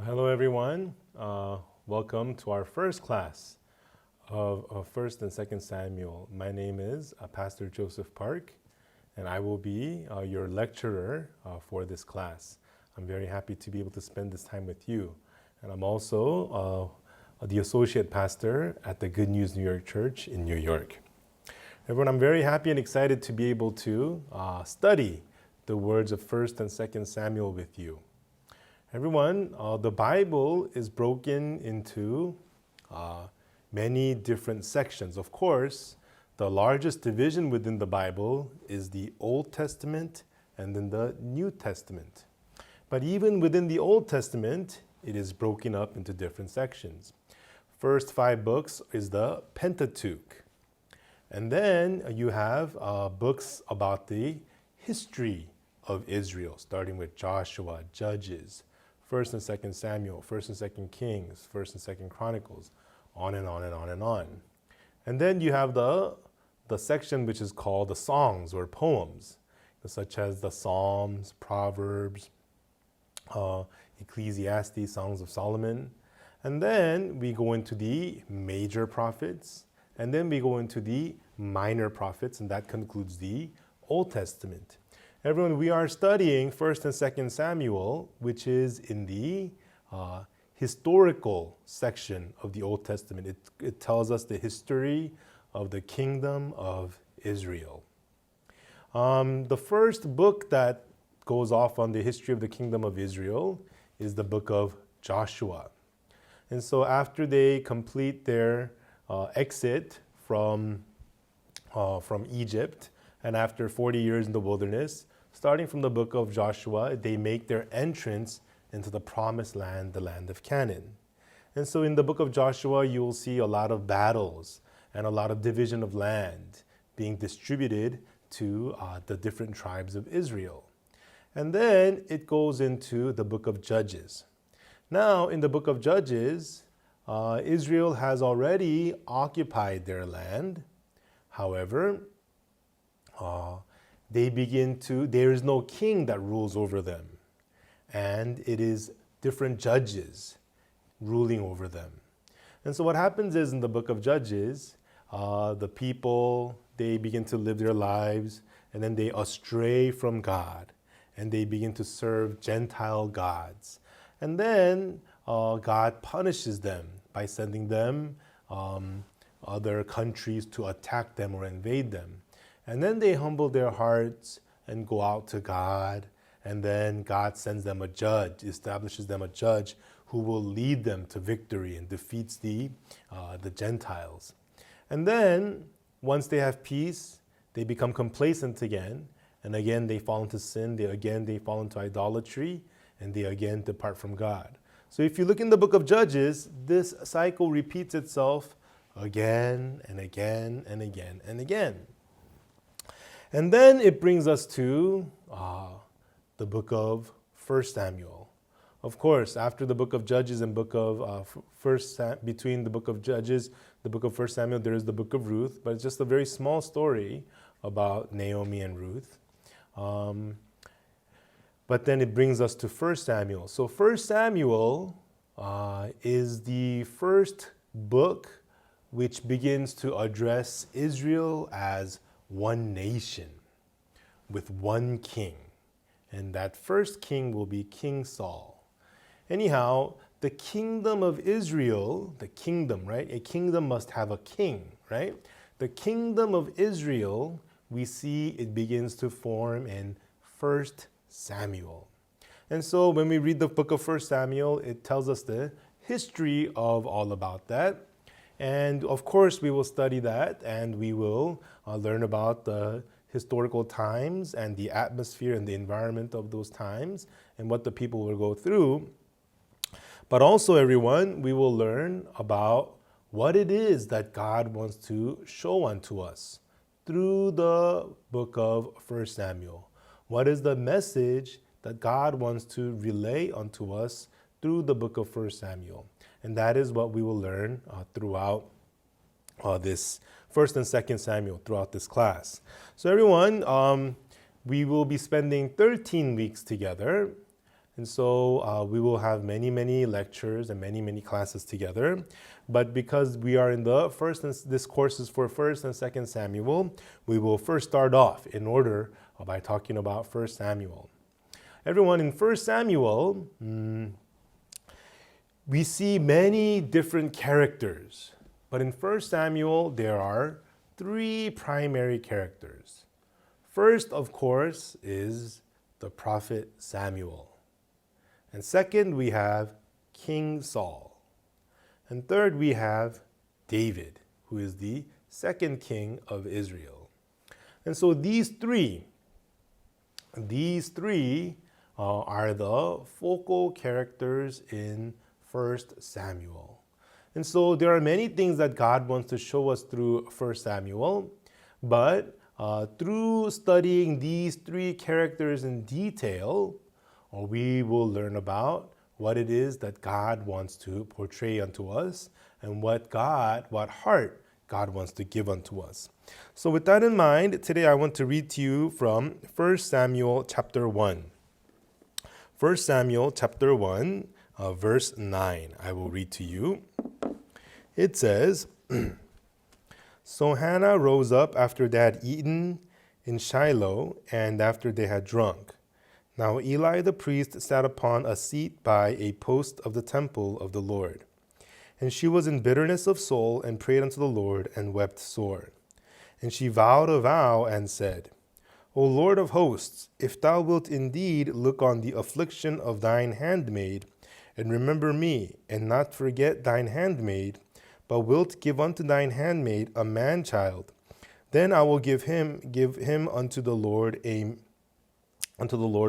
Hello, everyone. Welcome to our first class of 1st and 2nd Samuel. My name is Pastor Joseph Park, and I will be your lecturer for this class. I'm very happy to be able to spend this time with you. And I'm also the associate pastor at the Good News New York Church in New York. Everyone, I'm very happy and excited to be able to study the words of 1st and 2nd Samuel with you. Everyone, the Bible is broken into many different sections. Of course, the largest division within the Bible is the Old Testament and then the New Testament. But even within the Old Testament, it is broken up into different sections. First 5 books is the Pentateuch. And then you have books about the history of Israel, starting with Joshua, Judges, 1st and 2nd Samuel, 1st and 2nd Kings, 1st and 2nd Chronicles, on and on and on and on. And then you have the section which is called the songs or poems, such as the Psalms, Proverbs, Ecclesiastes, Songs of Solomon. And then we go into the major prophets, and then we go into the minor prophets, and that concludes the Old Testament. Everyone, we are studying 1st and 2nd Samuel, which is in the historical section of the Old Testament. It tells us the history of the kingdom of Israel. The first book that goes off on the history of the kingdom of Israel is the book of Joshua. And so after they complete their exit from Egypt, and after 40 years in the wilderness, starting from the book of Joshua, they make their entrance into the promised land, the land of Canaan. And so in the book of Joshua, you will see a lot of battles and a lot of division of land being distributed to the different tribes of Israel. And then it goes into the book of Judges. Now, in the book of Judges, Israel has already occupied their land. However, there is no king that rules over them. And it is different judges ruling over them. And so what happens is in the book of Judges, the people, they begin to live their lives, and then they astray from God, and they begin to serve Gentile gods. And then God punishes them by sending them other countries to attack them or invade them. And then they humble their hearts and go out to God. And then God sends them a judge, establishes them a judge who will lead them to victory and defeats the Gentiles. And then once they have peace, they become complacent again. And again, they fall into sin. They fall into idolatry. And they again depart from God. So if you look in the book of Judges, this cycle repeats itself again and again and again and again. And then it brings us to the book of 1st Samuel. Of course, after the book of Judges and between the book of Judges, the book of 1st Samuel, there is the book of Ruth, but it's just a very small story about Naomi and Ruth. But then it brings us to 1st Samuel. So 1st Samuel is the first book which begins to address Israel as one nation with one king. And that first king will be King Saul. Anyhow, the kingdom of Israel, the kingdom, right? A kingdom must have a king, right? The kingdom of Israel, we see it begins to form in 1st Samuel. And so when we read the book of 1st Samuel, it tells us the history of all about that. And of course, we will study that, and we will learn about the historical times and the atmosphere and the environment of those times and what the people will go through. But also, everyone, we will learn about what it is that God wants to show unto us through the book of 1st Samuel. What is the message that God wants to relay unto us through the book of 1st Samuel? And that is what we will learn throughout this 1st and 2nd Samuel, throughout this class. So everyone, we will be spending 13 weeks together. And so we will have many, many lectures and many, many classes together. But because we are in the this course is for 1st and 2nd Samuel, we will first start off in order by talking about 1st Samuel. Everyone, in 1st Samuel, we see many different characters. But in 1st Samuel, there are 3 primary characters. First, of course, is the prophet Samuel. And second, we have King Saul. And third, we have David, who is the 2nd king of Israel. And so these three are the focal characters in 1st Samuel. And so there are many things that God wants to show us through 1st Samuel, but through studying these 3 characters in detail, we will learn about what it is that God wants to portray unto us and what heart God wants to give unto us. So with that in mind, today I want to read to you from 1 Samuel chapter 1. 1 Samuel chapter 1, verse 9. I will read to you. It says, So Hannah rose up after they had eaten in Shiloh and after they had drunk. Now Eli the priest sat upon a seat by a post of the temple of the Lord. And she was in bitterness of soul and prayed unto the Lord and wept sore. And she vowed a vow and said, O Lord of hosts, if thou wilt indeed look on the affliction of thine handmaid, and remember me, and not forget thine handmaid, but wilt give unto thine handmaid a man-child, then I will give him unto the Lord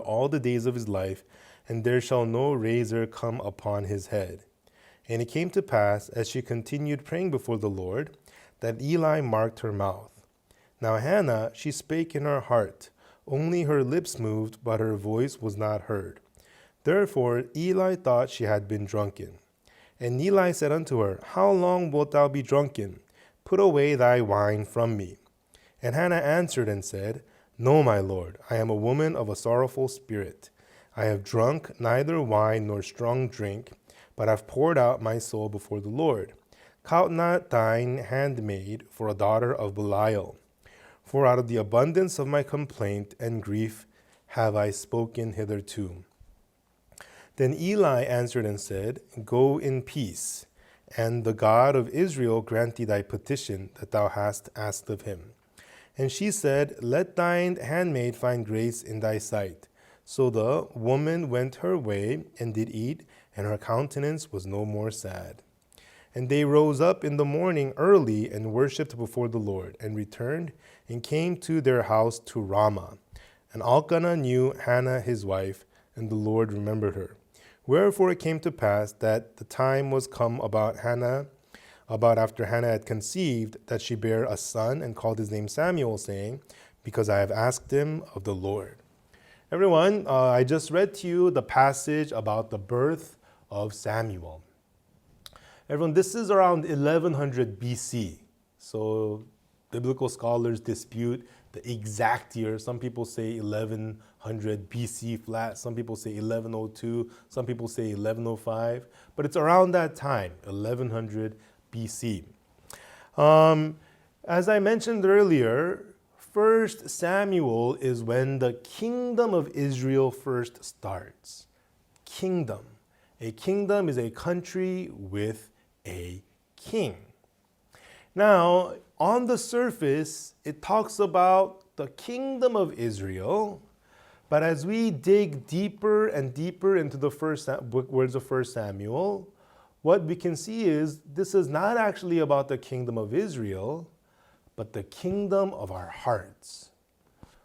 all the days of his life, and there shall no razor come upon his head. And it came to pass, as she continued praying before the Lord, that Eli marked her mouth. Now Hannah, she spake in her heart, only her lips moved, but her voice was not heard. Therefore Eli thought she had been drunken. And Eli said unto her, How long wilt thou be drunken? Put away thy wine from me. And Hannah answered and said, No, my Lord, I am a woman of a sorrowful spirit. I have drunk neither wine nor strong drink, but have poured out my soul before the Lord. Count not thine handmaid for a daughter of Belial. For out of the abundance of my complaint and grief have I spoken hitherto. Then Eli answered and said, Go in peace, and the God of Israel grant thee thy petition that thou hast asked of him. And she said, Let thine handmaid find grace in thy sight. So the woman went her way and did eat, and her countenance was no more sad. And they rose up in the morning early and worshipped before the Lord, and returned and came to their house to Ramah. And Elkanah knew Hannah his wife, and the Lord remembered her. Wherefore it came to pass that the time was come about after Hannah had conceived, that she bare a son and called his name Samuel, saying, Because I have asked him of the Lord. Everyone, I just read to you the passage about the birth of Samuel. Everyone, this is around 1100 BC. So biblical scholars dispute the exact year. Some people say 1100 BC flat. Some people say 1102. Some people say 1105. But it's around that time, 1100 BC. As I mentioned earlier, 1 Samuel is when the kingdom of Israel first starts. Kingdom. A kingdom is a country with a king. Now, on the surface, it talks about the kingdom of Israel, but as we dig deeper and deeper into the words of 1 Samuel, what we can see is this is not actually about the kingdom of Israel, but the kingdom of our hearts.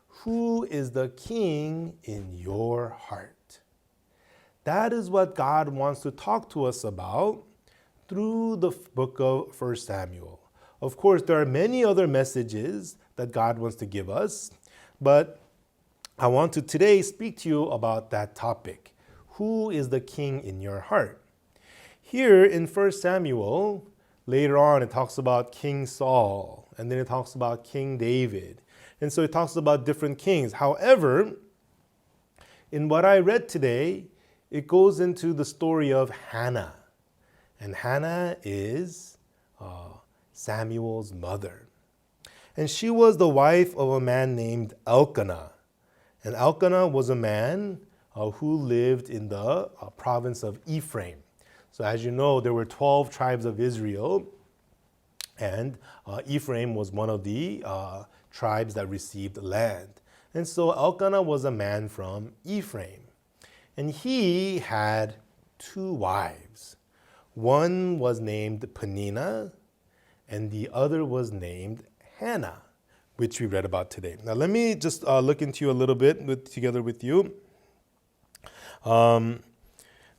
Who is the king in your heart? That is what God wants to talk to us about through the book of 1 Samuel. Of course, there are many other messages that God wants to give us, but I want to today speak to you about that topic. Who is the king in your heart? Here in 1 Samuel, later on, it talks about King Saul, and then it talks about King David. And so it talks about different kings. However, in what I read today, it goes into the story of Hannah. And Hannah is Samuel's mother. And she was the wife of a man named Elkanah. And Elkanah was a man who lived in the province of Ephraim. So as you know, there were 12 tribes of Israel, and Ephraim was one of the tribes that received land. And so Elkanah was a man from Ephraim. And he had 2 wives. One was named Peninnah, and the other was named Hannah, which we read about today. Now let me just look into you a little bit together with you.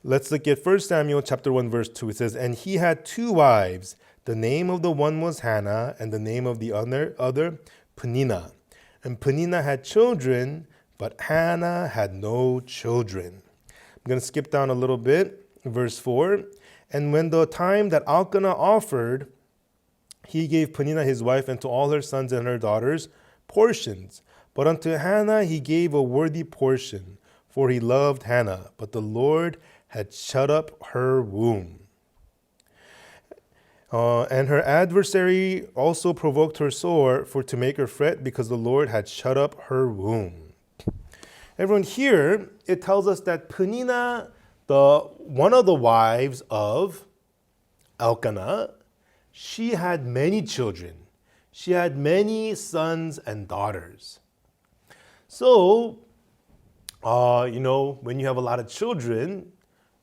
Let's look at 1 Samuel chapter 1, verse 2. It says, "And he had 2 wives. The name of the one was Hannah, and the name of the other Peninnah. And Peninnah had children, but Hannah had no children." I'm going to skip down a little bit. Verse 4. "And when the time that Elkanah offered, he gave Peninnah his wife and to all her sons and her daughters portions. But unto Hannah he gave a worthy portion, for he loved Hannah. But the Lord had shut up her womb. And her adversary also provoked her sore, for to make her fret, because the Lord had shut up her womb." Everyone, here it tells us that Peninnah, one of the wives of Elkanah, she had many children. She had many sons and daughters. So, when you have a lot of children,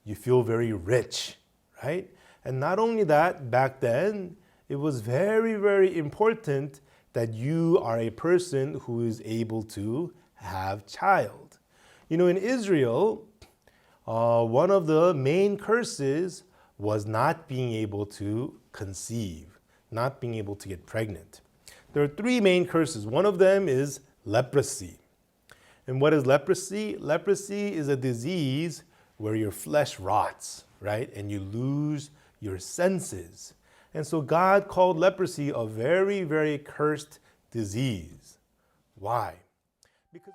you feel very rich, right? And not only that, back then, it was very, very important that you are a person who is able to have child. In Israel, one of the main curses was not being able to conceive, not being able to get pregnant. There are 3 main curses. One of them is leprosy. And what is leprosy? Leprosy is a disease where your flesh rots, right? And you lose your senses. And so God called leprosy a very, very cursed disease. Why? Because